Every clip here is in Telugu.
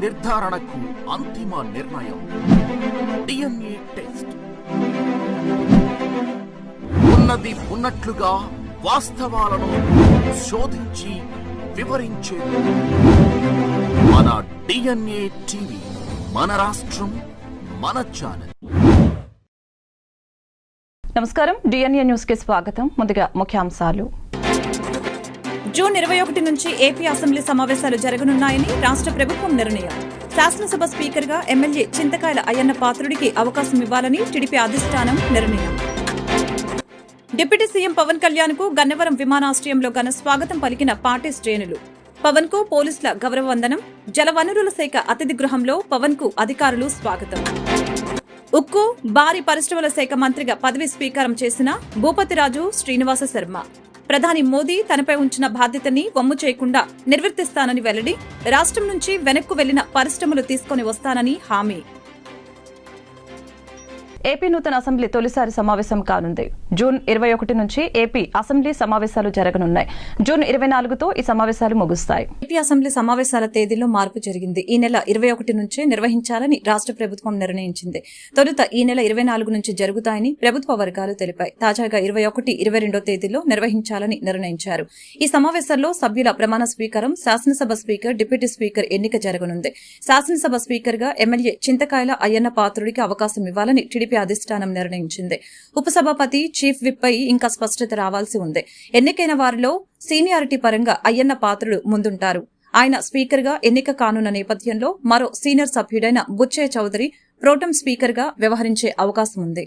నిర్ధారణకు అంతిమ నిర్ణయం డిఎన్ఏ టెస్ట్. ఉన్నది ఉన్నట్లుగా వాస్తవాలను శోధించి వివరించేది మన డిఎన్ఏ టీవీ. మన రాష్ట్రం, మన ఛానల్. నమస్కారం, డిఎన్ఏ న్యూస్ కి స్వాగతం. ముందుగా ముఖ్యాంశాలు. జూన్ 21 నుంచి ఏపీ అసెంబ్లీ సమావేశాలు జరగనున్నాయని రాష్ట్ర ప్రభుత్వం నిర్ణయం. శాసనసభ స్పీకర్గా ఎమ్మెల్యే చింతకాయల అయ్యన్న పాత్రుడికి అవకాశం ఇవ్వాలని టీడీపీ అధిష్టానం నిర్ణయం. డిప్యూటీ సీఎం పవన్ కళ్యాణ్ కు గన్నవరం విమానాశ్రయంలో ఘన స్వాగతం పలికిన పార్టీ శ్రేణులు. పవన్ కు పోలీసుల గౌరవ వందనం. జలవనరుల శాఖ అతిథి గృహంలో పవన్ కు అధికారులు స్వాగతం. ఉక్కు, భారీ పరిశ్రమల శాఖ మంత్రిగా పదవి స్వీకారం చేసిన భూపతిరాజు శ్రీనివాస శర్మ. ప్రధాని మోదీ తనపై ఉంచిన బాధ్యతని వమ్ము చేయకుండా నిర్వర్తిస్తానని వెల్లడి. రాష్ట్రం నుంచి వెనక్కు వెళ్లిన పరిశ్రమలు తీసుకుని వస్తానని హామీ. ఏపీ నూతన అసెంబ్లీ తొలిసారి సమావేశం కానుంది. జూన్ 21 నుంచి ఏపీ అసెంబ్లీ సమావేశాలు జరగనున్నాయి. జూన్ 24తో ఈ సమావేశాలు ముగుస్తాయి. ఏపీ అసెంబ్లీ సమావేశాల తేదీలో మార్పు జరిగింది. ఈ నెల 21 నుంచే నిర్వహించాలని రాష్ట్ర ప్రభుత్వం నిర్ణయించింది. తొలుత ఈ నెల 24 నుంచి జరుగుతాయని ప్రభుత్వ వర్గాలు తెలిపాయి. తాజాగా 21, 22 తేదీలో నిర్వహించాలని నిర్ణయించారు. ఈ సమావేశాల్లో సభ్యుల ప్రమాణ స్వీకారం, శాసనసభ స్పీకర్, డిప్యూటీ స్పీకర్ ఎన్నిక జరగనుంది. శాసనసభ స్పీకర్గా ఎమ్మెల్యే చింతకాయల అయ్యన్న పాత్రుడికి అవకాశం ఇవ్వాలని టీడీపీ అధిష్టానం నిర్ణయించింది. ఉపసభాపతి, చీఫ్ విప్ పై ఇంకా స్పష్టత రావాల్సి ఉంది. ఎన్నికైన వారిలో సీనియారిటీ పరంగా అయ్యన్న పాత్రుడు ముందుంటారు. ఆయన స్పీకర్గా ఎన్నిక కానున్న నేపథ్యంలో మరో సీనియర్ సభ్యుడైన బుచ్చయ్య చౌదరి ప్రోటెం స్పీకర్గా వ్యవహరించే అవకాశం ఉంది.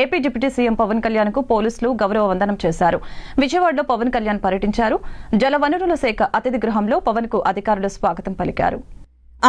AP deputy CM Pawan Kalyan కు పోలీసులు గౌరవ వందనం చేశారు. విజయవాడలో పవన్ కళ్యాణ్ పర్యటించారు. జలవనరుల శాఖ అతిథి గృహంలో పవన్ కు అధికారులు స్వాగతం పలికారు.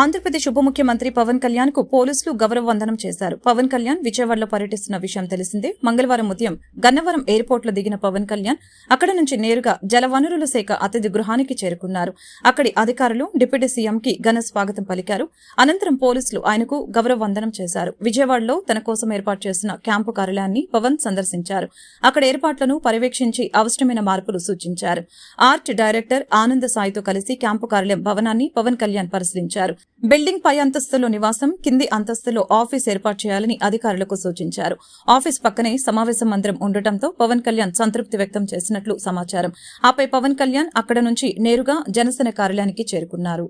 ఆంధ్రప్రదేశ్ ఉప ముఖ్యమంత్రి పవన్ కళ్యాణ్ కు పోలీసులు గౌరవ వందనం చేశారు. పవన్ కళ్యాణ్ విజయవాడలో పర్యటిస్తున్న విషయం తెలిసిందే. మంగళవారం ఉదయం గన్నవరం ఎయిర్పోర్ట్ లో దిగిన పవన్ కళ్యాణ్ అక్కడ నుంచి నేరుగా జలవనరుల శాఖ అతిథి గృహానికి చేరుకున్నారు. అక్కడి అధికారులు డిప్యూటీ సీఎం కి ఘన స్వాగతం పలికారు. అనంతరం పోలీసులు ఆయనకు గౌరవ వందనం చేశారు. విజయవాడలో తన కోసం ఏర్పాటు చేసిన క్యాంపు కార్యాలయాన్ని పవన్ సందర్శించారు. అక్కడ ఏర్పాట్లను పర్యవేక్షించి అవసరమైన మార్పులు సూచించారు. ఆర్ట్ డైరెక్టర్ ఆనంద సాయితో కలిసి క్యాంపు కార్యాలయం భవనాన్ని పవన్ కళ్యాణ్ పరిశీలించారు. బిల్డింగ్ పై అంతస్తులో నివాసం, కింది అంతస్తులో ఆఫీస్ ఏర్పాటు చేయాలని అధికారులకు సూచించారు. ఆఫీస్ పక్కనే సమావేశ మందిరం ఉండటంతో పవన్ కళ్యాణ్ సంతృప్తి వ్యక్తం చేసినట్లు సమాచారం. ఆపై పవన్ కళ్యాణ్ అక్కడ నుంచి నేరుగా జనసేన కార్యాలయానికి చేరుకున్నారు.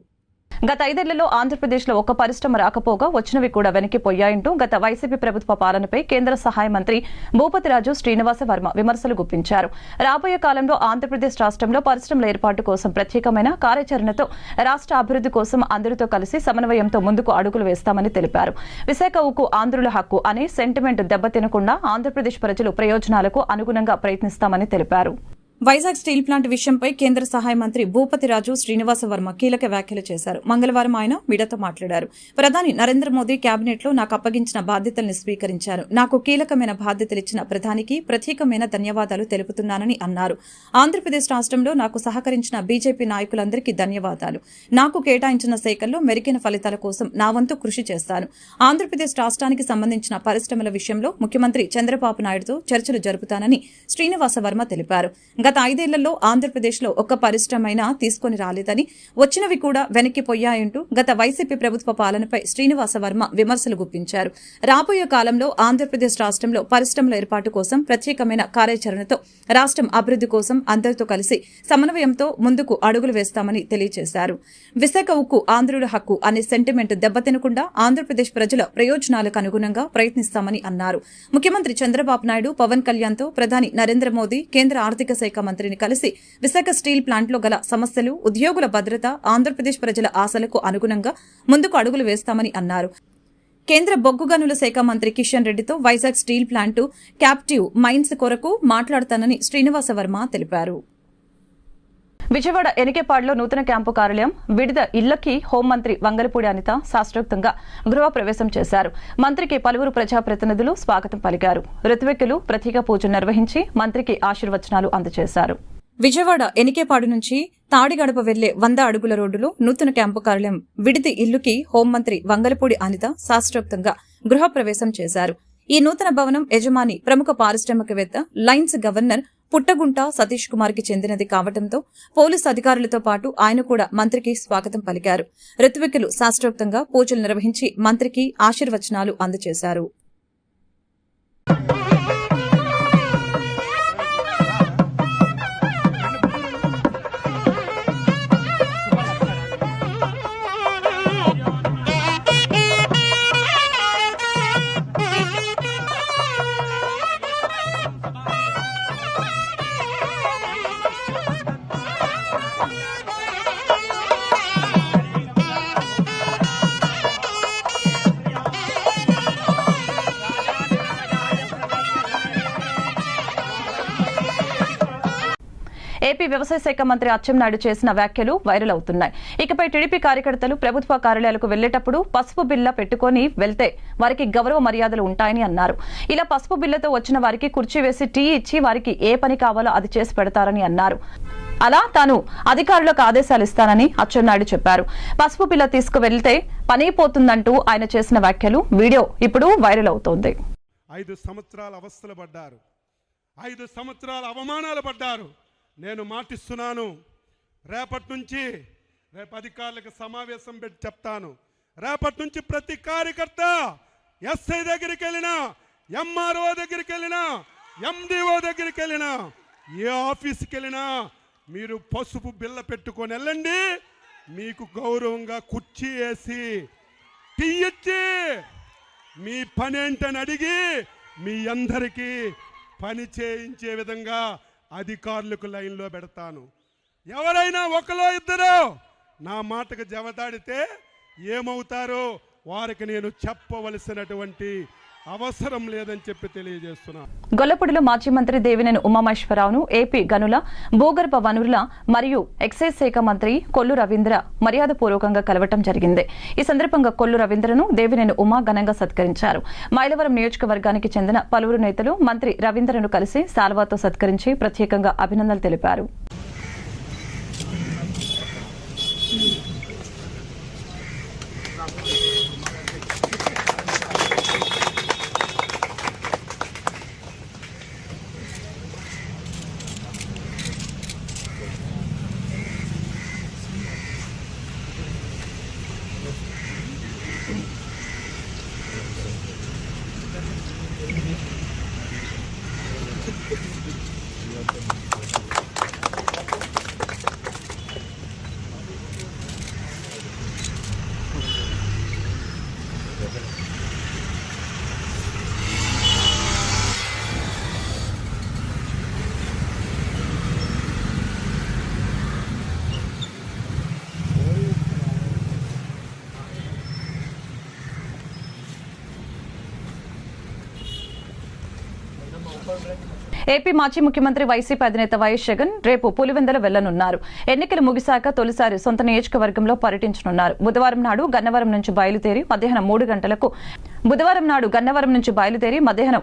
గత 5 ఏళ్లలో ఆంధ్రప్రదేశ్లో ఒక్క పరిశ్రమ రాకపోగా వచ్చినవి కూడా వెనక్కిపోయాయంటూ గత వైసీపీ ప్రభుత్వ పాలనపై కేంద్ర సహాయ మంత్రి భూపతిరాజు శ్రీనివాస వర్మ విమర్శలు గుప్పించారు. రాబోయే కాలంలో ఆంధ్రప్రదేశ్ రాష్ట్రంలో పరిశ్రమల ఏర్పాటు కోసం ప్రత్యేకమైన కార్యాచరణతో రాష్ట్ర అభివృద్ధి కోసం అందరితో కలిసి సమన్వయంతో ముందుకు అడుగులు వేస్తామని తెలిపారు. విశాఖ ఉక్కు ఆంధ్రుల హక్కు అనే సెంటిమెంట్ దెబ్బతినకుండా ఆంధ్రప్రదేశ్ ప్రజలు ప్రయోజనాలకు అనుగుణంగా ప్రయత్నిస్తామని తెలిపారు. వైజాగ్ స్టీల్ ప్లాంట్ విషయంపై కేంద్ర సహాయ మంత్రి భూపతిరాజు శ్రీనివాస వర్మ కీలక వ్యాఖ్యలు చేశారు. మంగళవారం ఆయన మీడియాతో మాట్లాడారు. ప్రధాని నరేంద్ర మోదీ కేబినెట్లో నాకు అప్పగించిన బాధ్యతల్ని స్వీకరించారు. నాకు కీలకమైన బాధ్యతలిచ్చిన ప్రధానికి ప్రత్యేకమైన ధన్యవాదాలు తెలుపుతున్నానని అన్నారు. ఆంధ్రప్రదేశ్ రాష్ట్రంలో నాకు సహకరించిన బీజేపీ నాయకులందరికీ ధన్యవాదాలు. నాకు కేటాయించిన శాఖల్లో మెరుగైన ఫలితాల కోసం నా వంతు కృషి చేస్తాను. ఆంధ్రప్రదేశ్ రాష్ట్రానికి సంబంధించిన పరిశ్రమల విషయంలో ముఖ్యమంత్రి చంద్రబాబు నాయుడుతో చర్చలు జరుపుతానని శ్రీనివాస వర్మ తెలిపారు. గత 5 ఏళ్లలో ఆంధ్రప్రదేశ్లో ఒక్క పరిశ్రమైనా తీసుకుని రాలేదని, వచ్చినవి కూడా వెనక్కిపోయాయంటూ గత వైసీపీ ప్రభుత్వ పాలనపై శ్రీనివాస వర్మ విమర్శలు గుప్పించారు. రాబోయే కాలంలో ఆంధ్రప్రదేశ్ రాష్ట్రంలో పరిశ్రమల ఏర్పాటు కోసం ప్రత్యేకమైన కార్యాచరణతో రాష్ట్రం అభివృద్ధి కోసం అందరితో కలిసి సమన్వయంతో ముందుకు అడుగులు వేస్తామని తెలియజేశారు. విశాఖ ఉక్కు ఆంధ్రుల హక్కు అనే సెంటిమెంట్ దెబ్బతినకుండా ఆంధ్రప్రదేశ్ ప్రజల ప్రయోజనాలకు అనుగుణంగా ప్రయత్నిస్తామని అన్నారు. ముఖ్యమంత్రి చంద్రబాబు నాయుడు పవన్ కళ్యాణ్తో ప్రధాని నరేంద్ర మోదీ, కేంద్ర ఆర్థిక శాఖ మంత్రిని కలిసి విశాఖ స్టీల్ ప్లాంట్లో గల సమస్యలు, ఉద్యోగుల భద్రత, ఆంధ్రప్రదేశ్ ప్రజల ఆశలకు అనుగుణంగా ముందుకు అడుగులు వేస్తామని అన్నారు. కేంద్ర బొగ్గు గనుల శాఖ మంత్రి కిషన్ రెడ్డితో Vizag steel plant captive mines కొరకు మాట్లాడతానని శ్రీనివాస వర్మ తెలిపారు. విజయవాడ ఎనికేపాడులో నూతన క్యాంపు కార్యాలయం, విడిద ఇళ్లకి హోంమంత్రి వంగలపూడి అనిత శాస్త్రోక్తంగా గృహ ప్రవేశం చేశారు. మంత్రికి పలువురు ప్రజాప్రతినిధులు స్వాగతం పలికారు. ఋత్విక్కులు ప్రత్యేక పూజలు నిర్వహించి మంత్రికి ఆశీర్వచనాలు అందజేశారు. విజయవాడ ఎనికేపాడు నుంచి తాడిగడప వెళ్లే 100 అడుగుల రోడ్డులో నూతన క్యాంపు కార్యాలయం, విడిది ఇల్లుకి హోంమంత్రి వంగలపూడి అనిత శాస్త్రోక్తంగా గృహ ప్రవేశం చేశారు. ఈ నూతన భవనం యజమాని ప్రముఖ పారిశ్రామికవేత్త, లైన్స్ గవర్నర్ పుట్టగుంట సతీష్ కుమార్ కి చెందినది కావడంతో పోలీసు అధికారులతో పాటు ఆయన కూడా మంత్రికి స్వాగతం పలికారు. ఋత్వికులు శాస్త్రోక్తంగా పూజలు నిర్వహించి మంత్రికి ఆశీర్వచనాలు అందజేశారు. ఏపీ వ్యవసాయ శాఖ మంత్రి అచ్చెన్నాయుడు చేసిన వ్యాఖ్యలు వైరల్ అవుతున్నాయి. ఇకపై టీడీపీ కార్యకర్తలు ప్రభుత్వ కార్యాలయాలకు వెళ్లేటప్పుడు పసుపు బిల్ల పెట్టుకుని వెళ్తే వారికి గౌరవ మర్యాదలు ఉంటాయని అన్నారు. ఇలా పసుపు బిల్లతో వచ్చిన వారికి కుర్చీ వేసి టీ ఇచ్చి వారికి ఏ పని కావాలో అది చేసి పెడతారని అన్నారు. అలా తాను అధికారులకు ఆదేశాలు ఇస్తానని అచ్చెన్నాయుడు చెప్పారు. పసుపు బిల్ల తీసుకువెళ్తే పని పోతుందంటూ ఆయన చేసిన వ్యాఖ్యలు వీడియో ఇప్పుడు వైరల్ అవుతోంది. 5 సంవత్సరాల అవస్థలు పడ్డారు, 5 సంవత్సరాల అవమానాలు పడ్డారు. నేను మాటిస్తున్నాను, రేపటి నుంచి అధికారులకు సమావేశం పెట్టి చెప్తాను. రేపటి నుంచి ప్రతి కార్యకర్త ఎస్ఐ దగ్గరికి వెళ్ళినా, ఎంఆర్ఓ దగ్గరికి వెళ్ళినా, ఎండిఓ దగ్గరికి వెళ్ళినా, ఏ ఆఫీస్కి వెళ్ళినా మీరు పసుపు బిల్ల పెట్టుకొని వెళ్ళండి. మీకు గౌరవంగా కుర్చీ వేసి టీ ఇచ్చి మీ పని ఏంటని అడిగి మీ అందరికీ పని చేయించే విధంగా అధికారులకు లైన్లో పెడతాను. ఎవరైనా ఒకలో ఇద్దరు నా మాటకు జవదాడితే ఏమవుతారో వారికి నేను చెప్పవలసినటువంటి అవసరం లేదని చెప్పి తెలియజేస్తున్నాను. గొల్లపూడిలో మాజీ మంత్రి దేవినేని ఉమామహేశ్వరరావును ఏపీ గనుల, భూగర్భ వనరుల మరియు ఎక్సైజ్ శాఖ మంత్రి కొల్లు రవీంద్ర మర్యాదపూర్వకంగా కలవటం జరిగింది. ఈ సందర్భంగా కొల్లు రవీంద్రను దేవినేని ఉమా ఘనంగా సత్కరించారు. మైలవరం నియోజకవర్గానికి చెందిన పలువురు నేతలు మంత్రి రవీంద్రను కలిసి శాల్వాతో సత్కరించి ప్రత్యేకంగా అభినందనలు తెలిపారు. ఏపీ మాజీ ముఖ్యమంత్రి వైసీపీ అధినేత వైఎస్ జగన్ రేపు పులివెందుల వెళ్లనున్నారు. ఎన్నికలు ముగిశాక తొలిసారి సొంత నియోజకవర్గంలో పర్యటించనున్నారు. బుధవారం నాడు గన్నవరం నుంచి బయలుదేరి మధ్యాహ్నం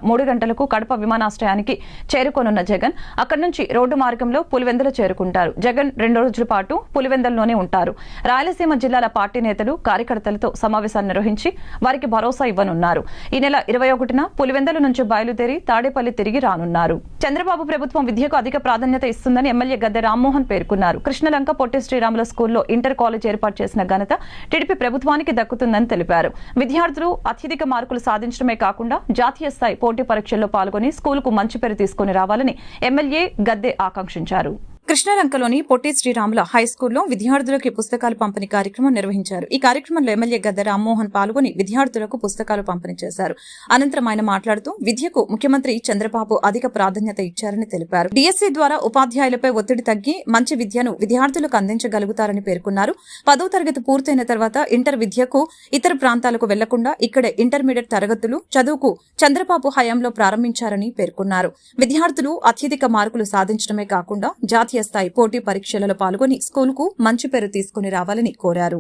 3 గంటలకు కడప విమానాశ్రయానికి చేరుకోనున్న జగన్ అక్కడి నుంచి రోడ్డు మార్గంలో పులివెందుల చేరుకుంటారు. జగన్ 2 రోజుల పాటు పులివెందుల్లోనే ఉంటారు. రాయలసీమ జిల్లాల పార్టీ నేతలు, కార్యకర్తలతో సమావేశాన్ని నిర్వహించి వారికి భరోసా ఇవ్వనున్నారు. ఈ నెల 21న పులివెందుల నుంచి బయలుదేరి తాడేపల్లి తిరిగి రానున్నారు. చంద్రబాబు ప్రభుత్వం విద్యకు అధిక ప్రాధాన్యత ఇస్తుందని ఎమ్మెల్యే గద్దె రామ్మోహన్ పేర్కొన్నారు. కృష్ణలంక పొట్టి శ్రీరాముల స్కూల్లో ఇంటర్ కాలేజ్ ఏర్పాటు చేసిన ఘనత టీడీపీ ప్రభుత్వానికి దక్కుతుందని తెలిపారు. విద్యార్థులు అత్యధిక మార్కులు సాధించడమే కాకుండా జాతీయ స్థాయి పోటీ పరీక్షల్లో పాల్గొని స్కూలుకు మంచి పేరు తీసుకుని రావాలని ఎమ్మెల్యే గద్దె ఆకాంక్షించారు. కృష్ణలంకలోని పొట్టి శ్రీరాముల హైస్కూల్లో విద్యార్థులకు పుస్తకాలు పంపిణీ కార్యక్రమం నిర్వహించారు. ఈ కార్యక్రమంలో ఎమ్మెల్యే గద్దె రామ్మోహన్ పాల్గొని విద్యార్థులకు పుస్తకాలు పంపిణీ చేశారు. అనంతరం ఆయన మాట్లాడుతూ విద్యకు ముఖ్యమంత్రి చంద్రబాబు అధిక ప్రాధాన్యత ఇచ్చారని తెలిపారు. డిఎస్సీ ద్వారా ఉపాధ్యాయులపై ఒత్తిడి తగ్గి మంచి విద్యను విద్యార్థులకు అందించగలుగుతారని పేర్కొన్నారు. 10వ తరగతి పూర్తయిన తర్వాత ఇంటర్ విద్యకు ఇతర ప్రాంతాలకు వెళ్లకుండా ఇక్కడే ఇంటర్మీడియట్ తరగతులు చదువుకు చంద్రబాబు హయాంలో ప్రారంభించారని పేర్కొన్నారు. విద్యార్థులు అత్యధిక మార్కులు సాధించడమే కాకుండా జాతీయ స్థాయి పోటీ పరీక్షలలో పాల్గొని స్కూలుకు మంచి పేరు తీసుకుని రావాలని కోరారు.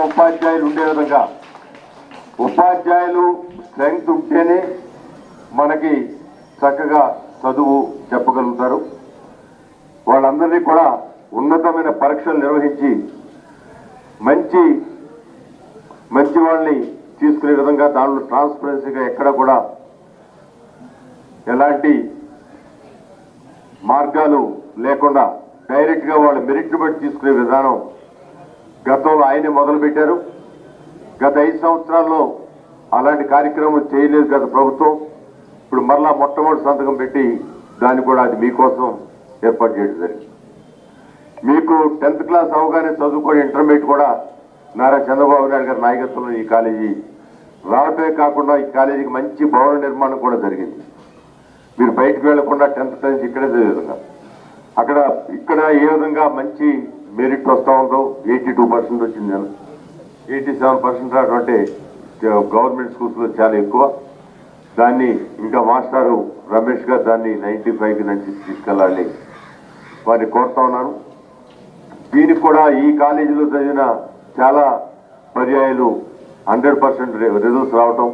ఉపాధ్యాయులు ఉండే విధంగా ఉపాధ్యాయులు స్ట్రెంగ్త్ ఉంటేనే మనకి చక్కగా చదువు చెప్పగలుగుతారు. వాళ్ళందరినీ కూడా ఉన్నతమైన పరీక్షలు నిర్వహించి మంచి వాళ్ళని తీసుకునే విధంగా దానిలో ట్రాన్స్పరెన్సీగా ఎక్కడ కూడా ఎలాంటి మార్గాలు లేకుండా డైరెక్ట్గా వాళ్ళ మెరిట్ని బట్టి తీసుకునే విధానం గతంలో ఆయనే మొదలుపెట్టారు. గత 5 సంవత్సరాల్లో అలాంటి కార్యక్రమం చేయలేదు గత ప్రభుత్వం. ఇప్పుడు మరలా మొట్టమొదటి సంతకం పెట్టి దాన్ని కూడా అది మీకోసం ఏర్పాటు చేయడం జరిగింది. మీకు 10th క్లాస్ అవగానే చదువుకొని ఇంటర్మీడియట్ కూడా నారా చంద్రబాబు నాయుడు గారి నాయకత్వంలో ఈ కాలేజీ రావటమే కాకుండా ఈ కాలేజీకి మంచి భవన నిర్మాణం కూడా జరిగింది. మీరు బయటకు వెళ్లకుండా 10th నుంచి ఇక్కడే చదివే విధంగా ఇక్కడ ఏ విధంగా మంచి మెరిట్ వస్తూ ఉందో 82% వచ్చింది, 87% రావటం గవర్నమెంట్ స్కూల్స్లో చాలా ఎక్కువ. దాన్ని ఇంకా మాస్టారు రమేష్ గారు దాన్ని 95కి 96 తీసుకెళ్ళాలని వారిని కోరుతా ఉన్నాను. దీనికి కూడా ఈ కాలేజీలో చదివిన చాలా పర్యాయాలు 100% రిజల్ట్స్ రావటం,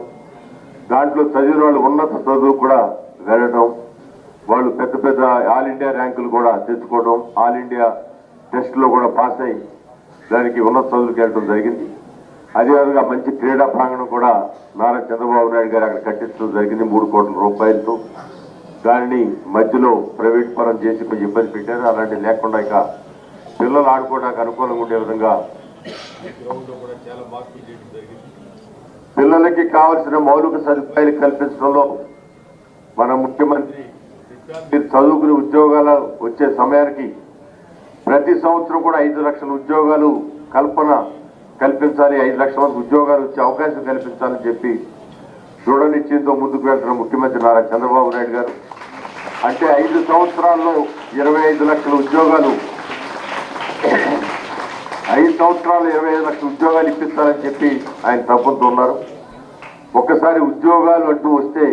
దాంట్లో చదివిన వాళ్ళు ఉన్నత చదువు కూడా వెళ్ళటం, వాళ్ళు పెద్ద పెద్ద ఆల్ ఇండియా ర్యాంకులు కూడా తెచ్చుకోవడం, ఆల్ ఇండియా టెస్ట్లో కూడా పాస్ అయ్యి దానికి ఉన్నత చదువుకి వెళ్ళడం జరిగింది. అదేవిధంగా మంచి క్రీడా ప్రాంగణం కూడా నారా చంద్రబాబు నాయుడు గారు అక్కడ కట్టించడం జరిగింది 3 కోట్ల రూపాయలతో. దానిని మధ్యలో ప్రైవేట్ పరం చేసి కొంచెం ఇబ్బంది పెట్టారు. అలాంటివి లేకుండా ఇక పిల్లలు ఆడుకోవడానికి అనుకూలంగా ఉండే విధంగా గ్రౌండ్లో కూడా చాలా మార్పులు చేయడం జరిగింది. పిల్లలకి కావాల్సిన మౌలిక సదుపాయాలు కల్పించడంలో మన ముఖ్యమంత్రి మీరు చదువుకుని ఉద్యోగాలు వచ్చే సమయానికి ప్రతి సంవత్సరం కూడా 5 లక్షల ఉద్యోగాలు కల్పించాలి, 5 లక్షల మంది ఉద్యోగాలు వచ్చే అవకాశం కల్పించాలని చెప్పి దృఢ నిశ్చయంతో ముందుకు వెళ్తున్న ముఖ్యమంత్రి నారా చంద్రబాబు నాయుడు గారు. అంటే 5 సంవత్సరాల్లో 25 లక్షల ఉద్యోగాలు, 5 సంవత్సరాలు 25 లక్షల ఉద్యోగాలు ఇప్పిస్తారని చెప్పి ఆయన తప్పుతూ ఉన్నారు. ఒక్కసారి ఉద్యోగాలు అంటూ వస్తే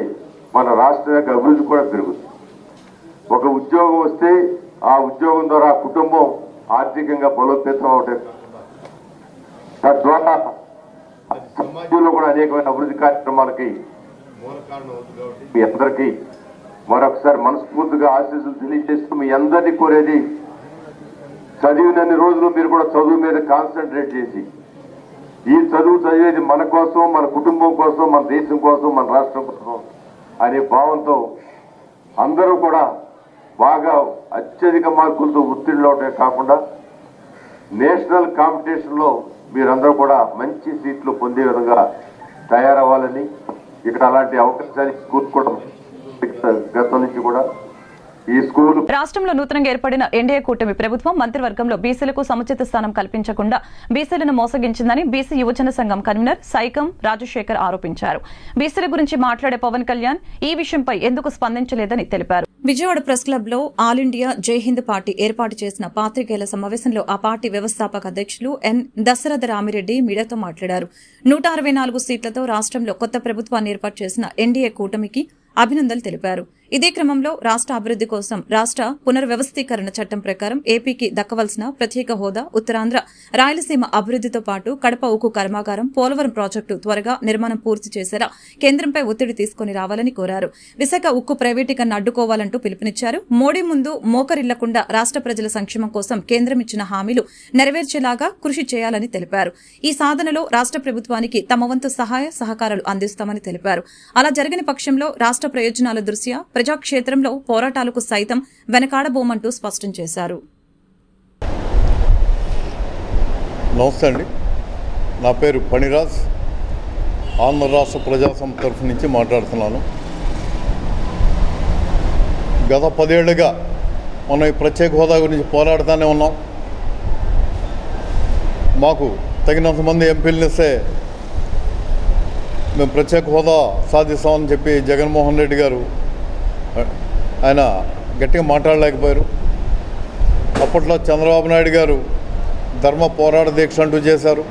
మన రాష్ట్రం యొక్క అభివృద్ధి కూడా పెరుగుతుంది. ఒక ఉద్యోగం వస్తే ఆ ఉద్యోగం ద్వారా కుటుంబం ఆర్థికంగా బలోపేతం అవటం, తద్వారా సమాజంలో కూడా అనేకమైన అభివృద్ధి కార్యక్రమాలకి మూల కారణం అవుతుంది. కాబట్టి మీ అందరికీ మరొకసారి మనస్ఫూర్తిగా ఆశీస్సులు తెలియజేస్తూ మీ అందరినీ కోరేది చదివినన్ని రోజులు మీరు కూడా చదువు మీద కాన్సన్ట్రేట్ చేసి ఈ చదువు చదివేది మన కోసం, మన కుటుంబం కోసం, మన దేశం కోసం, మన రాష్ట్రం కోసం అనే భావంతో అందరూ కూడా బాగా అత్యధిక మార్కులతో ఉత్తీర్ణులు అవటమే కాకుండా నేషనల్ కాంపిటీషన్లో మీరందరూ కూడా మంచి సీట్లు పొందే విధంగా తయారవ్వాలని, ఇక్కడ అలాంటి అవకాశాలు కూర్చుకోవడం గతం నుంచి కూడా ఈ స్కూల్. రాష్ట్రంలో నూతనంగా ఏర్పడిన ఎన్డీఏ కూటమి ప్రభుత్వం మంత్రివర్గంలో బీసీలకు సముచిత స్థానం కల్పించకుండా బీసీలను మోసగించిందని బీసీ యువజన సంఘం కన్వీనర్ సైకం రాజశేఖర్ ఆరోపించారు. బీసీల గురించి మాట్లాడే పవన్ కళ్యాణ్ ఈ విషయంపై ఎందుకు స్పందించలేదని తెలిపారు. విజయవాడ ప్రెస్ క్లబ్ లో ఆల్ ఇండియా జై హింద్ పార్టీ ఏర్పాటు చేసిన పాత్రికేయుల సమావేశంలో ఆ పార్టీ వ్యవస్థాపక అధ్యక్షులు ఎన్ దశరథ రామిరెడ్డి మీడియాతో మాట్లాడారు. 164 సీట్లతో రాష్ట్రంలో కొత్త ప్రభుత్వాన్ని ఏర్పాటు చేసిన ఎన్డీఏ కూటమికి అభినందనలు తెలిపారు. ఇదే క్రమంలో రాష్ట్ర అభివృద్ది కోసం రాష్ట్ర పునర్వ్యవస్థీకరణ చట్టం ప్రకారం ఏపీకి దక్కవలసిన ప్రత్యేక హోదా, ఉత్తరాంధ్ర రాయలసీమ అభివృద్దితో పాటు కడప ఉక్కు కర్మాగారం, పోలవరం ప్రాజెక్టు త్వరగా నిర్మాణం పూర్తి చేసేలా కేంద్రంపై ఒత్తిడి తీసుకుని రావాలని కోరారు. విశాఖ ఉక్కు ప్రైవేటీకరణ అడ్డుకోవాలంటూ పిలుపునిచ్చారు. మోడీ ముందు మోకరిల్లకుండా రాష్ట్ర ప్రజల సంక్షేమం కోసం కేంద్రం ఇచ్చిన హామీలు నెరవేర్చేలాగా కృషి చేయాలని తెలిపారు. ఈ సాధనలో రాష్ట్ర ప్రభుత్వానికి తమ వంతు సహాయ సహకారాలు అందిస్తామని తెలిపారు. అలా జరగని పక్షంలో రాష్ట్ర ప్రయోజనాల దృష్ట్యా ప్రజాక్షేత్రంలో పోరాటాలకు సైతం వెనకాడబోమంటూ స్పష్టం చేశారు. నమస్తే అండి, నా పేరు పణిరాజ్, ఆంధ్ర రాష్ట్ర ప్రజాసమితి తరఫు నుంచి మాట్లాడుతున్నాను. గత 10 ఏళ్లుగా మనం ఈ ప్రత్యేక హోదా గురించి పోరాడుతూనే ఉన్నాం. మాకు తగినంత మంది ఎంపీలను ఇస్తే మేము ప్రత్యేక హోదా సాధిస్తామని చెప్పి జగన్మోహన్ రెడ్డి గారు ఆయన గట్టిగా మాట్లాడలేకపోయారు. అప్పట్లో చంద్రబాబు నాయుడు గారు ధర్మ పోరాట దీక్ష అంటూ చేశారు.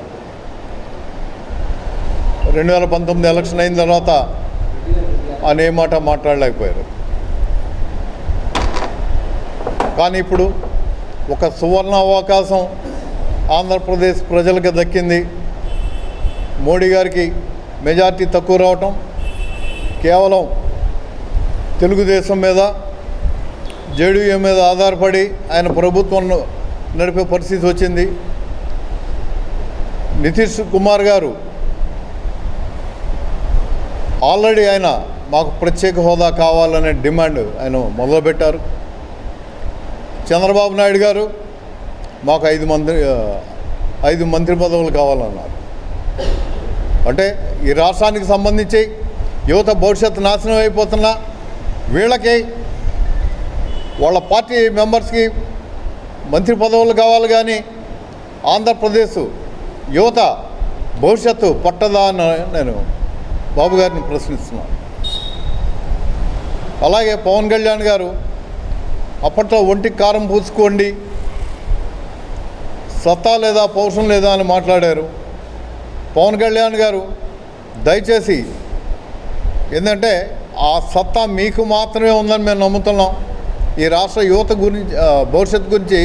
2019 ఎలక్షన్ అయిన తర్వాత ఆయన ఏ మాట మాట్లాడలేకపోయారు. కానీ ఇప్పుడు ఒక సువర్ణ అవకాశం ఆంధ్రప్రదేశ్ ప్రజలకు దక్కింది. మోడీ గారికి మెజార్టీ తక్కువ రావటం కేవలం తెలుగుదేశం మీద, జేడీయూ మీద ఆధారపడి ఆయన ప్రభుత్వం నడిపే పరిస్థితి వచ్చింది. నితీష్ కుమార్ గారు ఆల్రెడీ ఆయన మాకు ప్రత్యేక హోదా కావాలనే డిమాండ్ ఆయన మొదలుపెట్టారు. చంద్రబాబు నాయుడు గారు మాకు 5 మంత్రి పదవులు కావాలన్నారు. అంటే ఈ రాష్ట్రానికి సంబంధించి యువత భవిష్యత్తు నాశనం అయిపోతున్నా వీళ్ళకి వాళ్ళ పార్టీ మెంబర్స్కి మంత్రి పదవులు కావాలి, కానీ ఆంధ్రప్రదేశ్ యువత భవిష్యత్తు పట్టదా అని నేను బాబు గారిని ప్రశ్నిస్తున్నాను. అలాగే పవన్ కళ్యాణ్ గారు అప్పట్లో ఒంటికి కారం పూసుకోండి, సత్తా లేదా పౌరుషం లేదా అని మాట్లాడారు. పవన్ కళ్యాణ్ గారు దయచేసి ఏంటంటే ఆ సత్తా మీకు మాత్రమే ఉందని మేము నమ్ముతున్నాం. ఈ రాష్ట్ర యువత గురించి భవిష్యత్తు గురించి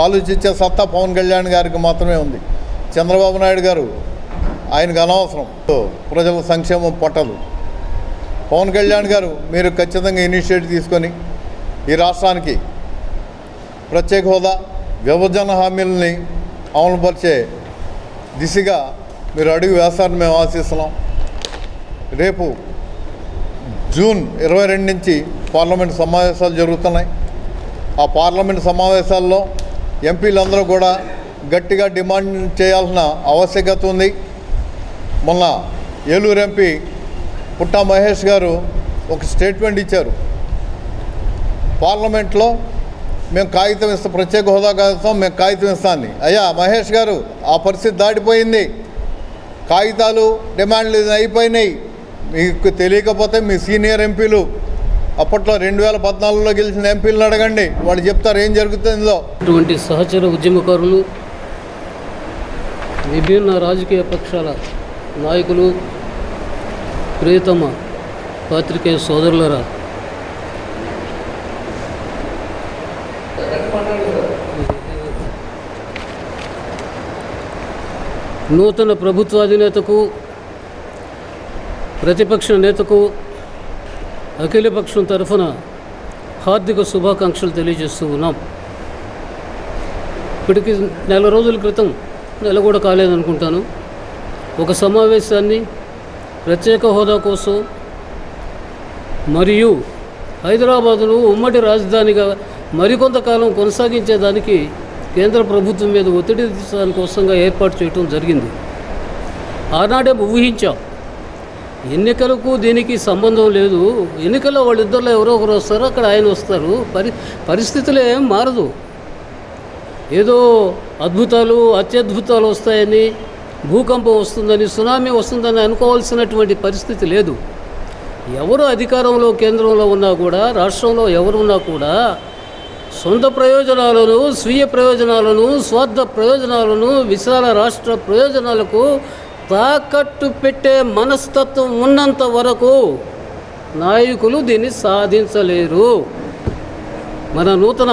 ఆలోచించే సత్తా పవన్ కళ్యాణ్ గారికి మాత్రమే ఉంది. చంద్రబాబు నాయుడు గారు ఆయనకు అనవసరం, ప్రజల సంక్షేమం పట్టదు. పవన్ కళ్యాణ్ గారు మీరు ఖచ్చితంగా ఇనిషియేటివ్ తీసుకొని ఈ రాష్ట్రానికి ప్రత్యేక హోదా, విభజన హామీలని అమలుపరిచే దిశగా మీరు అడుగు వేస్తారని మేము ఆశిస్తున్నాం. రేపు జూన్ 22 నుంచి పార్లమెంట్ సమావేశాలు జరుగుతున్నాయి. ఆ పార్లమెంట్ సమావేశాల్లో ఎంపీలందరూ కూడా గట్టిగా డిమాండ్ చేయాల్సిన ఆవశ్యకత ఉంది. మొన్న ఏలూరు ఎంపీ పుట్టా మహేష్ గారు ఒక స్టేట్మెంట్ ఇచ్చారు. పార్లమెంట్లో మేము కాగితం ఇస్తాం, ప్రత్యేక హోదా కాగితం మేము కాగితం ఇస్తామని. అయ్యా మహేష్ గారు, ఆ పరిస్థితి దాటిపోయింది. కాగితాలు డిమాండ్లు అయిపోయినాయి. మీకు తెలియకపోతే మీ సీనియర్ ఎంపీలు అప్పట్లో 2014లో గెలిచిన ఎంపీలను అడగండి, వాళ్ళు చెప్తారు ఏం జరుగుతుందో. అటువంటి సహచర ఉద్యమకారులు, విభిన్న రాజకీయ పక్షాల నాయకులు, ప్రియతమ పాత్రికేయ సోదరులరా, నూతన ప్రభుత్వాధినేతకు, ప్రతిపక్ష నేతకు అఖిలపక్షం తరఫున హార్దిక శుభాకాంక్షలు తెలియజేస్తూ ఉన్నాం. ఇప్పటికి నెల రోజుల క్రితం, నెల కూడా కాలేదనుకుంటాను, ఒక సమావేశాన్ని ప్రత్యేక హోదా కోసం మరియు హైదరాబాదును ఉమ్మడి రాజధానిగా మరికొంతకాలం కొనసాగించేదానికి కేంద్ర ప్రభుత్వం మీద ఒత్తిడి కోసంగా ఏర్పాటు చేయడం జరిగింది. ఆనాడే ఊహించాం, ఎన్నికలకు దీనికి సంబంధం లేదు, ఎన్నికల్లో వాళ్ళిద్దరిలో ఎవరో ఒకరు వస్తారు, అక్కడ ఆయన వస్తారు, పరిస్థితులు ఏం మారదు. ఏదో అద్భుతాలు అత్యద్భుతాలు వస్తాయని, భూకంపం వస్తుందని, సునామీ వస్తుందని అనుకోవాల్సినటువంటి పరిస్థితి లేదు. ఎవరు అధికారంలో కేంద్రంలో ఉన్నా కూడా, రాష్ట్రంలో ఎవరున్నా కూడా సొంత ప్రయోజనాలను, స్వీయ ప్రయోజనాలను, స్వార్థ ప్రయోజనాలను విశాల రాష్ట్ర ప్రయోజనాలకు తాకట్టు పెట్టే మనస్తత్వం ఉన్నంత వరకు నాయకులు దీన్ని సాధించలేరు. మన నూతన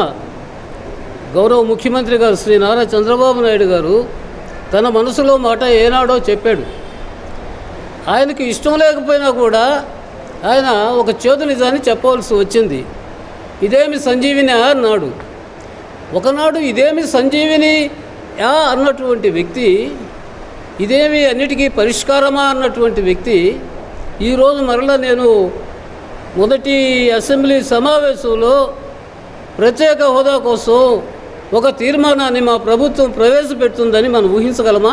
గౌరవ ముఖ్యమంత్రి గారు శ్రీ నారా చంద్రబాబు నాయుడు గారు తన మనసులో మాట ఏనాడో చెప్పాడు. ఆయనకి ఇష్టం లేకపోయినా కూడా ఆయన ఒక చేదు నిజాన్ని చెప్పవలసి వచ్చింది. ఇదేమి సంజీవిని అన్నాడు. ఒకనాడు ఇదేమి సంజీవిని అన్నటువంటి వ్యక్తి, ఇదేమి అన్నిటికీ పరిష్కారమా అన్నటువంటి వ్యక్తి ఈరోజు మరలా నేను మొదటి అసెంబ్లీ సమావేశంలో ప్రత్యేక హోదా కోసం ఒక తీర్మానాన్ని మా ప్రభుత్వం ప్రవేశపెడుతుందని మనం ఊహించగలమా?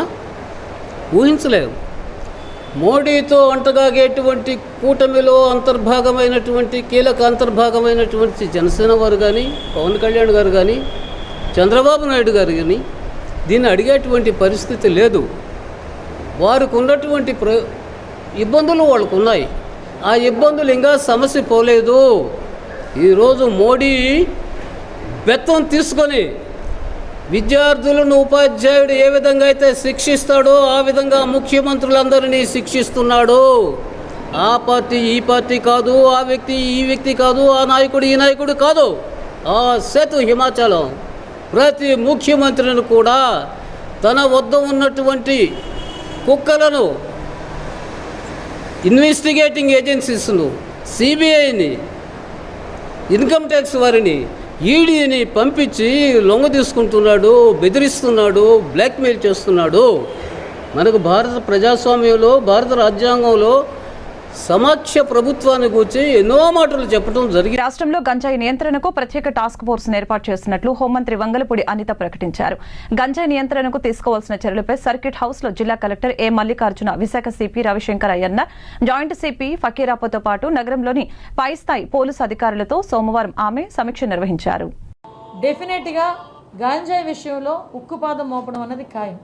ఊహించలేము. మోడీతో అంటగాగేటువంటి కూటమిలో అంతర్భాగమైనటువంటి కీలక అంతర్భాగమైనటువంటి జనసేన వారు కానీ, పవన్ కళ్యాణ్ గారు కానీ, చంద్రబాబు నాయుడు గారు కానీ దీన్ని అడిగేటువంటి పరిస్థితి లేదు. వారికి ఉన్నటువంటి ఇబ్బందులు వాళ్ళకు ఉన్నాయి. ఆ ఇబ్బందులు ఇంకా సమస్య పోలేదు. ఈరోజు మోడీ బెత్తం తీసుకొని విద్యార్థులను ఉపాధ్యాయుడు ఏ విధంగా అయితే శిక్షిస్తాడో ఆ విధంగా ముఖ్యమంత్రులందరినీ శిక్షిస్తున్నాడు. ఆ పార్టీ ఈ పార్టీ కాదు, ఆ వ్యక్తి ఈ వ్యక్తి కాదు, ఆ నాయకుడు ఈ నాయకుడు కాదు. ఆ సేతు హిమాచలం ప్రతి ముఖ్యమంత్రిని కూడా తన వద్ద ఉన్నటువంటి కుక్కలను, ఇన్వెస్టిగేటింగ్ ఏజెన్సీస్ను, సిబిఐని, ఇన్కమ్ ట్యాక్స్ వారిని, ఈడీని పంపించి లొంగ తీసుకుంటున్నాడు, బెదిరిస్తున్నాడు, బ్లాక్మెయిల్ చేస్తున్నాడు. మనకు భారత ప్రజాస్వామ్యంలో, భారత రాజ్యాంగంలో సమాఖ్య ప్రభుత్వాన్ని గురించి ఎన్నో మాటలు చెప్పడం జరిగింది. రాష్ట్రంలో గంజాయి నియంత్రణకు ప్రత్యేక టాస్క్ ఫోర్స్ ఏర్పాటు చేస్తున్నట్లు హోంమంత్రి వంగలపూడి అనిత ప్రకటించారు. గంజాయి నియంత్రణకు తీసుకోవాల్సిన చర్యలపై సర్కిట్ హౌస్ లో జిల్లా collector A Mallikarjuna, Visakha CP Ravishankar Ayyanna, joint CP ఫకీరాపతో పాటు నగరంలోని పై స్థాయి పోలీసు అధికారులతో సోమవారం ఆమె సమీక్ష నిర్వహించారు. డెఫినెట్గా గంజాయి విషయంలో ఉక్కుపాదం మోపడం అన్నది ఖాయం.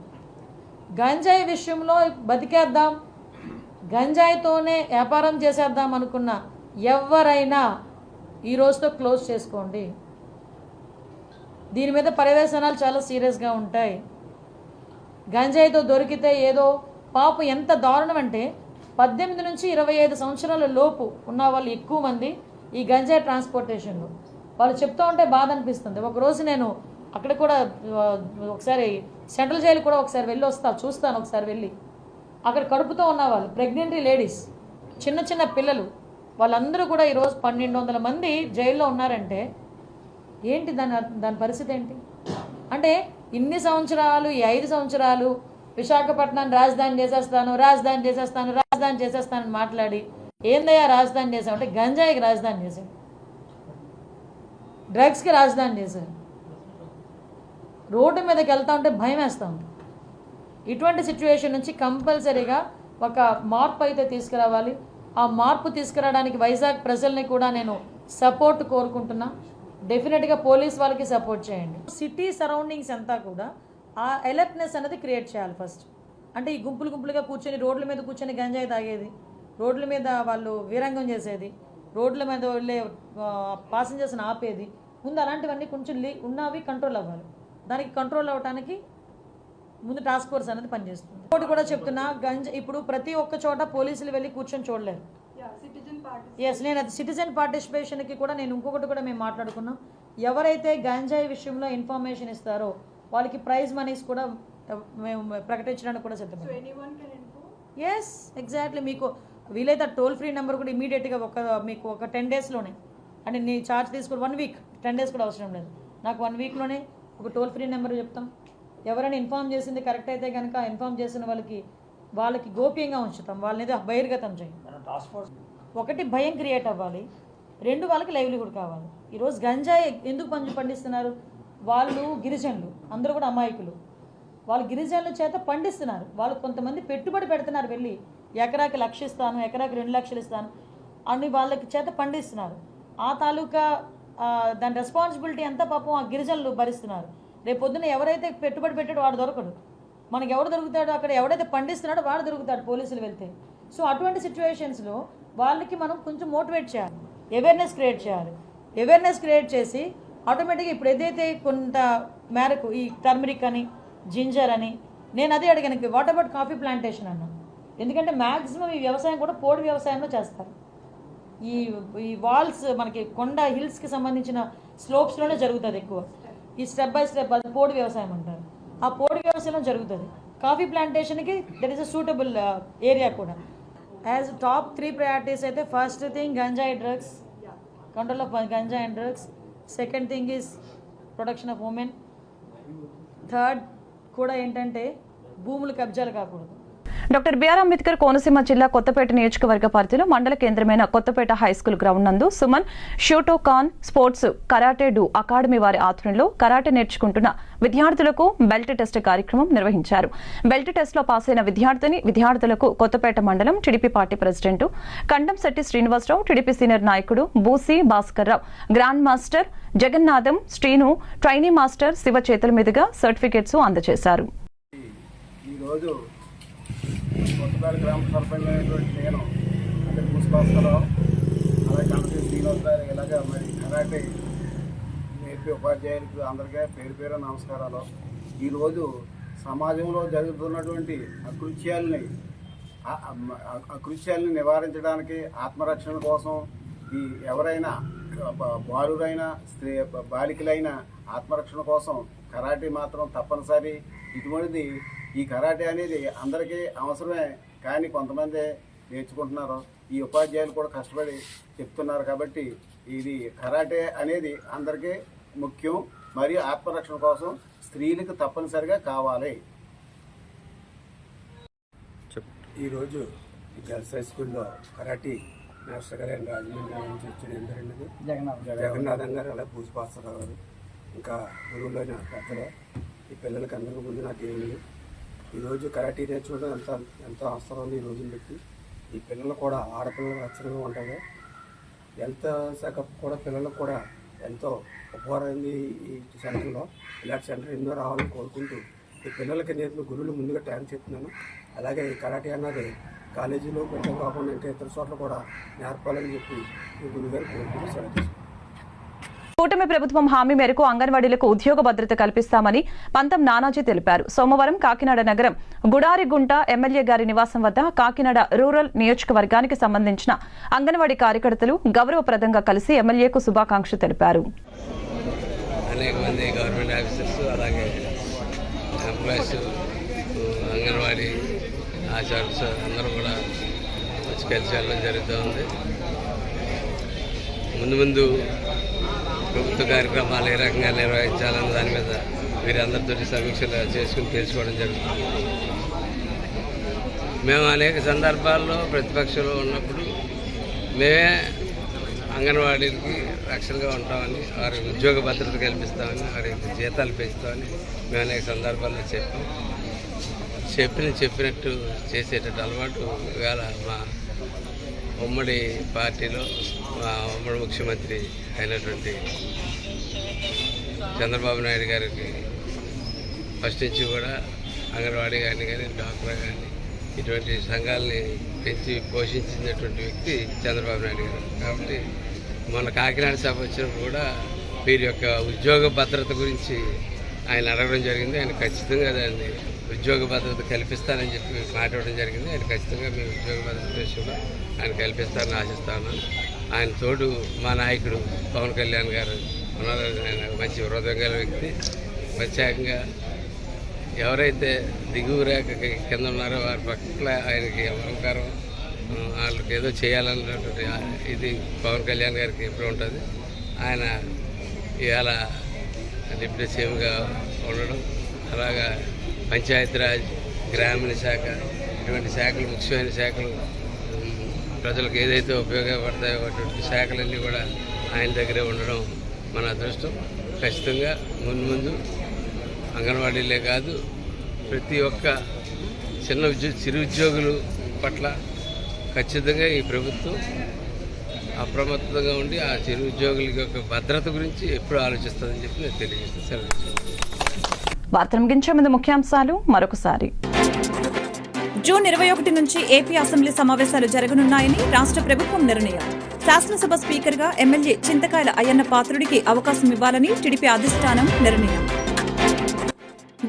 గంజాయి విషయంలో బతికేద్దాం, గంజాయితోనే వ్యాపారం చేసేద్దాం అనుకున్న ఎవరైనా ఈ రోజుతో క్లోజ్ చేసుకోండి. దీని మీద పర్యవేక్షణాలు చాలా సీరియస్గా ఉంటాయి. గంజాయితో దొరికితే ఏదో పాపం ఎంత దారుణం అంటే 18 నుంచి 25 సంవత్సరాల లోపు ఉన్న వాళ్ళు ఎక్కువ మంది ఈ గంజాయి ట్రాన్స్పోర్టేషన్లో. వాళ్ళు చెప్తూ ఉంటే బాధ అనిపిస్తుంది. ఒకరోజు నేను అక్కడ కూడా ఒకసారి సెంట్రల్ జైలు కూడా ఒకసారి వెళ్ళి చూస్తాను ఒకసారి వెళ్ళి. అక్కడ కడుపుతో ఉన్నవాళ్ళు, ప్రెగ్నెంట్ లేడీస్, చిన్న చిన్న పిల్లలు, వాళ్ళందరూ కూడా ఈరోజు 1200 మంది జైల్లో ఉన్నారంటే ఏంటి దాని పరిస్థితి ఏంటి? అంటే ఇన్ని సంవత్సరాలు, ఈ 5 సంవత్సరాలు విశాఖపట్నాన్ని రాజధాని చేసేస్తానని మాట్లాడి ఏందయ్యా రాజధాని చేసామంటే గంజాయికి రాజధాని చేశాడు, డ్రగ్స్కి రాజధాని చేశారు. రోడ్డు మీదకి వెళ్తా ఉంటే భయం వేస్తూ ఉంది. ఇటువంటి సిచ్యువేషన్ నుంచి కంపల్సరీగా ఒక మార్పు అయితే తీసుకురావాలి. ఆ మార్పు తీసుకురావడానికి వైజాగ్ ప్రజల్ని కూడా నేను సపోర్ట్ కోరుకుంటున్నా. డెఫినెట్గా పోలీస్ వాళ్ళకి సపోర్ట్ చేయండి. సిటీ సరౌండింగ్స్ అంతా కూడా ఆ అలర్ట్నెస్ అనేది క్రియేట్ చేయాలి ఫస్ట్. అంటే ఈ గుంపులుగా కూర్చొని రోడ్ల మీద కూర్చొని గంజాయి తాగేది, రోడ్ల మీద వాళ్ళు వీరంగం చేసేది, రోడ్ల మీద వెళ్ళే పాసెంజర్స్ని ఆపేది, ముందు అలాంటివన్నీ కొంచెం ఉన్నవి కంట్రోల్ అవ్వాలి. దానికి కంట్రోల్ అవ్వడానికి ముందు టాస్క్ ఫోర్స్ అనేది పనిచేస్తుంది. ఇంకోటి కూడా చెప్తున్నా, ఇప్పుడు ప్రతి ఒక్క చోట పోలీసులు వెళ్ళి కూర్చొని చూడలేరు. నేను అది సిటిజన్ పార్టిసిపేషన్కి కూడా నేను ఇంకొకటి కూడా మేము మాట్లాడుకున్నాం. ఎవరైతే గంజాయి విషయంలో ఇన్ఫర్మేషన్ ఇస్తారో వాళ్ళకి ప్రైజ్ మనీస్ కూడా మేము ప్రకటించడానికి కూడా సిద్ధం. Yes, exactly. మీకు వీలైతే టోల్ ఫ్రీ నెంబర్ కూడా ఇమీడియట్గా మీకు ఒక 10 డేస్లోనే, అంటే నీ ఛార్జ్ తీసుకుని 1 వీక్, 10 డేస్ కూడా అవసరం లేదు, నాకు 1 వీక్లోనే ఒక టోల్ ఫ్రీ నెంబర్ చెప్తాం. ఎవరైనా ఇన్ఫామ్ చేసింది కరెక్ట్ అయితే కనుక ఇన్ఫామ్ చేసిన వాళ్ళకి గోప్యంగా ఉంచుతాం, వాళ్ళని బహిర్గతం చేయం. ఒకటి భయం క్రియేట్ అవ్వాలి, 2 వాళ్ళకి లైవ్లీహుడ్ కావాలి. ఈరోజు గంజాయి ఎందుకు పండిస్తున్నారు? వాళ్ళు గిరిజనులు, అందరూ కూడా అమాయకులు. వాళ్ళు గిరిజనుల చేత పండిస్తున్నారు. వాళ్ళు కొంతమంది పెట్టుబడి పెడుతున్నారు, వెళ్ళి ఎకరాకి 1 లక్ష ఇస్తాను, ఎకరాకి 2 లక్షలు ఇస్తాను అని వాళ్ళకి చేత పండిస్తున్నారు. ఆ తాలూకా దాని రెస్పాన్సిబిలిటీ అంతా పాపం ఆ గిరిజనులు భరిస్తున్నారు. రేపు పొద్దున్న ఎవరైతే పెట్టుబడి పెట్టాడో వాడు దొరకడు. మనకి ఎవడు దొరుకుతాడో, అక్కడ ఎవడైతే పండిస్తున్నాడో వాడు దొరుకుతాడు పోలీసులు వెళ్తే. సో అటువంటి సిచ్యువేషన్స్లో వాళ్ళకి మనం కొంచెం మోటివేట్ చేయాలి, అవేర్నెస్ క్రియేట్ చేయాలి. అవేర్నెస్ క్రియేట్ చేసి ఆటోమేటిక్గా ఇప్పుడు ఏదైతే కొంత మేరకు ఈ టర్మరిక్ అని, జింజర్ అని, నేను అదే అడిగాను, వాట్ అబౌట్ కాఫీ ప్లాంటేషన్ అన్నా. ఎందుకంటే మ్యాక్సిమం ఈ వ్యవసాయం కూడా పోడు వ్యవసాయంలో చేస్తారు. ఈ వాల్స్ మనకి కొండ హిల్స్కి సంబంధించిన స్లోప్స్లోనే జరుగుతుంది ఎక్కువ. ఈ స్టెప్ బై స్టెప్ అది పోడు వ్యవసాయం అంటారు. ఆ పోడు వ్యవసాయంలో జరుగుతుంది. కాఫీ ప్లాంటేషన్కి that is a suitable area కూడా. యాజ్ టాప్ 3 ప్రయారిటీస్ అయితే ఫస్ట్ థింగ్ గంజాయి డ్రగ్స్, కంట్రోల్ ఆఫ్ గంజాయి and drugs. Second thing is protection of women. Third కూడా ఏంటంటే భూములు కబ్జాలు కాకూడదు. డాక్టర్ బిఆర్ అంబేద్కర్ కోనసీమ జిల్లా కొత్తపేట నియోజకవర్గ పరిధిలో మండల కేంద్రమైన కొత్తపేట హైస్కూల్ గ్రౌండ్ నందు Suman Shotokan sports karate do academy వారి ఆధ్వర్యంలో కరాటే నేర్చుకుంటున్న విద్యార్థులకు బెల్ట్ టెస్ట్ కార్యక్రమం నిర్వహించారు. బెల్ట్ టెస్ట్ లో పాస్ అయిన విద్యార్థులకు కొత్తపేట మండలం TDP party president Kandamsetti Srinivasarao, TDP senior నాయకుడు Busi Bhaskararao, grand master Jagannatham Srinu, trainee master Shiva చేతుల మీదుగా సర్టిఫికెట్స్ అందజేశారు. కొత్తపేట గ్రామ సర్పంచ్ అయినటువంటి నేను అంటే పుష్పాస్కరావు, అలాగే కంపెనీ శ్రీనివాస్ గారు, ఇలాగా మరి కరాటే నేర్పే ఉపాధ్యాయులకు అందరికీ పేరు నమస్కారాలు. ఈరోజు సమాజంలో జరుగుతున్నటువంటి అకృత్యాలని నివారించడానికి, ఆత్మరక్షణ కోసం ఎవరైనా బాలురైనా బాలికలైనా ఆత్మరక్షణ కోసం కరాటే మాత్రం తప్పనిసరి. ఇటువంటిది ఈ కరాటే అనేది అందరికీ అవసరమే, కానీ కొంతమంది నేర్చుకుంటున్నారు. ఈ ఉపాధ్యాయులు కూడా కష్టపడి చెప్తున్నారు. కాబట్టి ఇది కరాటే అనేది అందరికీ ముఖ్యం, మరియు ఆత్మరక్షణ కోసం స్త్రీలకు తప్పనిసరిగా కావాలి. ఈరోజు ఈ గర్ల్స్ హై స్కూల్లో కరాటీ మాస్టర్ గారు అండ్ రాజమండ్రి నుంచి వచ్చిన ఎందరండి జగన్నాథం గారు, అలాగే పూజపాస్వరావు గారు, ఇంకా గురువులైన పెద్దలు, ఈ పిల్లలకి అందరికీ ముందు నాకు ఏమి ఈరోజు కరాటీ నేర్చుకోవడం ఎంతో అవసరం ఉంది. ఈ రోజుని బట్టి ఈ పిల్లలు కూడా ఆడపిల్లలు రక్షణగా ఉంటుంది. హెల్త్ చెకప్ కూడా పిల్లలకు కూడా ఎంతో ఉపకారమైంది. ఈ సెంటర్లో ఇలాంటి సెంటర్ ఎన్నో రావాలని కోరుకుంటూ ఈ పిల్లలకి నేర్పిన గురువులు ముందుగా థ్యాంక్స్ చెప్తున్నాను. అలాగే ఈ కరాటీ అన్నది కాలేజీలో కొంచెం కాకుండా ఇంకా ఇతర చోట్ల కూడా నేర్పాలని చెప్పి ఈ గురువుగారు కోరుకుంటూ సెలవు. కూటమి ప్రభుత్వం హామీ మేరకు అంగన్వాడీలకు ఉద్యోగ భద్రత కల్పిస్తామని పంతం నానాజీ తెలిపారు. సోమవారం కాకినాడ నగరం గుడారిగుంట ఎమ్మెల్యే గారి నివాసం వద్ద కాకినాడ రూరల్ నియోజకవర్గానికి సంబంధించిన అంగన్వాడీ కార్యకర్తలు గౌరవప్రదంగా కలిసి ఎమ్మెల్యేకు శుభాకాంక్షలు తెలిపారు. అనేక మంది గవర్నమెంట్ ఆఫీసర్స్, అలాగే ఎంప్లాయీస్, అంగన్వాడీ ఆచార్స్ అందరూ కూడా వచ్చి కలిసి వెళ్ళడం జరుగుతూ ఉంది. ముందు ప్రభుత్వ కార్యక్రమాలు ఏ రకంగా నిర్వహించాలన్న దాని మీద వీరందరితో సమీక్షలు చేసుకుని తెలుసుకోవడం జరుగుతుంది. మేము అనేక సందర్భాల్లో ప్రతిపక్షంలో ఉన్నప్పుడు మేమే అంగన్వాడీలకి రక్షణగా ఉంటామని, వారికి ఉద్యోగ భద్రత కల్పిస్తామని, వారికి జీతాలు పెంచుతామని మేము అనేక సందర్భాల్లో చెప్పినట్టు చేసేటట్టు అలవాటు ఇవాళ మా ఉమ్మడి పార్టీలో మా ఉమ్మడి ముఖ్యమంత్రి అయినటువంటి చంద్రబాబు నాయుడు గారికి ఫస్ట్ నుంచి కూడా అంగన్వాడీ కానీ డాక్టర్ కానీ ఇటువంటి సంఘాలని పెంచి పోషించినటువంటి వ్యక్తి చంద్రబాబు నాయుడు గారు. కాబట్టి మన కాకినాడ సభ వచ్చినప్పుడు కూడా వీరి యొక్క ఉద్యోగ భద్రత గురించి ఆయన అడగడం జరిగింది. ఆయన ఖచ్చితంగా దాన్ని ఉద్యోగ భద్రత కల్పిస్తానని చెప్పి మాట్లాడడం జరిగింది. ఆయన ఖచ్చితంగా మీ ఉద్యోగ భద్రత విషయంలో ఆయన కల్పిస్తారని ఆశిస్తాను. ఆయన తోడు మా నాయకుడు పవన్ కళ్యాణ్ గారు ఉన్నారు. ఆయన మంచి హృదయం గల వ్యక్తి. ప్రత్యేకంగా ఎవరైతే దిగువ రేఖకి కింద ఉన్నారో వారి పట్ల ఆయనకి అహంకారం, వాళ్ళకి ఏదో చేయాలన్నటువంటి ఇది పవన్ కళ్యాణ్ గారికి ఎప్పుడు ఉంటుంది. ఆయన ఇవాళ డిప్యూటీ సీఎంగా ఉండడం, అలాగా పంచాయతీరాజ్, గ్రామీణ శాఖ, ఇటువంటి శాఖలు, ముఖ్యమైన శాఖలు, ప్రజలకు ఏదైతే ఉపయోగపడతాయో అటువంటి శాఖలన్నీ కూడా ఆయన దగ్గరే ఉండడం మన అదృష్టం. ఖచ్చితంగా ముందు అంగన్వాడీలే కాదు, ప్రతి ఒక్క చిరు ఉద్యోగులు పట్ల ఖచ్చితంగా ఈ ప్రభుత్వం అప్రమత్తంగా ఉండి ఆ చిరు ఉద్యోగుల యొక్క భద్రత గురించి ఎప్పుడు ఆలోచిస్తుందని చెప్పి నేను తెలియజేస్తాను. వార్త ముగించే ముందు ముఖ్యాంశాలు మరొకసారి. జూన్ 21 నుంచి ఏపీ అసెంబ్లీ సమావేశాలు జరగనున్నాయని రాష్ట్ర ప్రభుత్వం నిర్ణయం. శాసనసభ స్పీకర్గా ఎమ్మెల్యే చింతకాయల అయ్యన్న పాత్రుడికి అవకాశం ఇవ్వాలని టీడీపీ అధిష్టానం నిర్ణయం.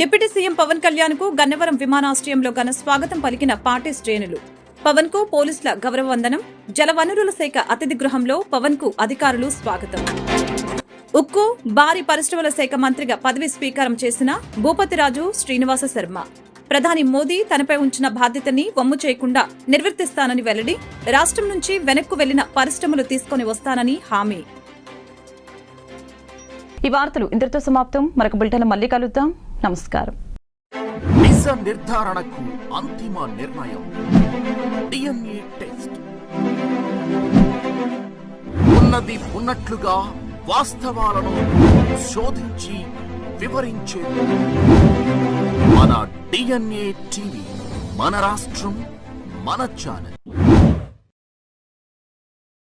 డిప్యూటీ సీఎం పవన్ కళ్యాణ్ కు గన్నవరం విమానాశ్రయంలో ఘన స్వాగతం పలికిన పార్టీ శ్రేణులు. పవన్ కు పోలీసుల గౌరవ వందనం. జలవనరుల శాఖ అతిథి గృహంలో పవన్ కు అధికారులు స్వాగతం. ఉక్కు, భారీ పరిశ్రమల శాఖ మంత్రిగా పదవి స్వీకారం చేసిన భూపతిరాజు శ్రీనివాస శర్మ. ప్రధాని మోదీ తనపై ఉంచిన బాధ్యతని వమ్ము చేయకుండా నిర్వర్తిస్తానని వెల్లడి. రాష్ట్రం నుంచి వెనక్కు వెళ్లిన పరిశ్రమలు తీసుకుని వస్తానని హామీ. ఈ వార్తలు ఇంతటితో సమాప్తం. మరొక బులెటిన్ మళ్ళీ కలుద్దాం. నమస్కారం. నిజ నిర్ధారణకు అంతిమ నిర్ణయం DNA టెస్ట్. ఉన్నది ఉన్నట్లుగా వాస్తవాలను శోధించి వివరించే మన DNA టీవీ, మన రాష్ట్రం, మన ఛానల్.